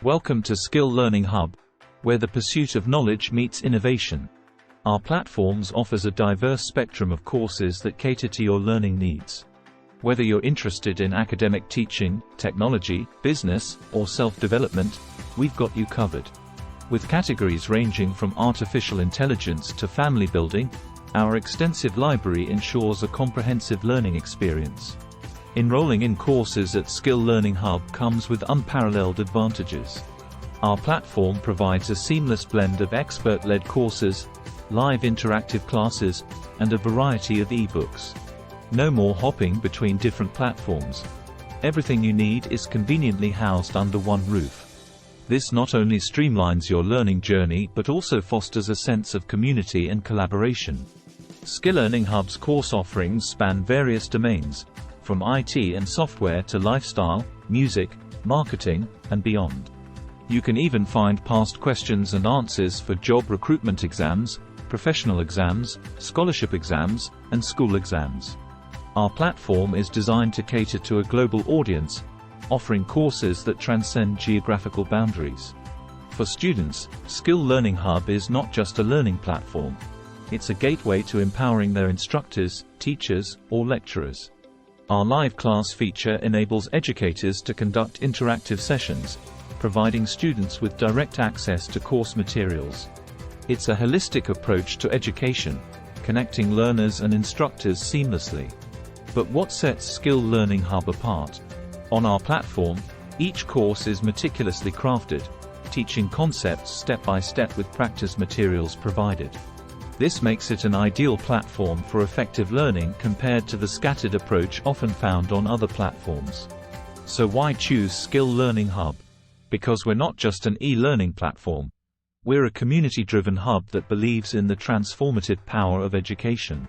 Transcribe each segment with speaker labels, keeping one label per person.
Speaker 1: Welcome to SkillLearningHub, where the pursuit of knowledge meets innovation. Our platforms offers a diverse spectrum of courses that cater to your learning needs. Whether you're interested in academic teaching, technology, business, or self-development, we've got you covered. With categories ranging from artificial intelligence to family building, our extensive library ensures a comprehensive learning experience. Enrolling in courses at SkillLearningHub comes with unparalleled advantages. Our platform provides a seamless blend of expert-led courses, live interactive classes, and a variety of e-books. No more hopping between different platforms. Everything you need is conveniently housed under one roof. This not only streamlines your learning journey but also fosters a sense of community and collaboration. SkillLearningHub's course offerings span various domains, from IT and software to lifestyle, music, marketing, and beyond. You can even find past questions and answers for job recruitment exams, professional exams, scholarship exams, and school exams. Our platform is designed to cater to a global audience, offering courses that transcend geographical boundaries. For students, SkillLearningHub is not just a learning platform. It's a gateway to empowering their instructors, teachers, or lecturers. Our live class feature enables educators to conduct interactive sessions, providing students with direct access to course materials. It's a holistic approach to education, connecting learners and instructors seamlessly. But what sets SkillLearningHub apart? On our platform, each course is meticulously crafted, teaching concepts step by step with practice materials provided. This makes it an ideal platform for effective learning compared to the scattered approach often found on other platforms. So why choose SkillLearningHub? Because we're not just an e-learning platform. We're a community-driven hub that believes in the transformative power of education.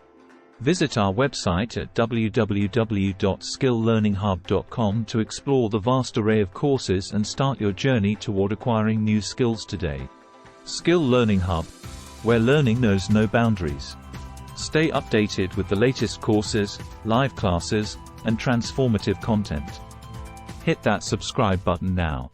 Speaker 1: Visit our website at www.skilllearninghub.com to explore the vast array of courses and start your journey toward acquiring new skills today. SkillLearningHub, where learning knows no boundaries. Stay updated with the latest courses, live classes, and transformative content. Hit that subscribe button now.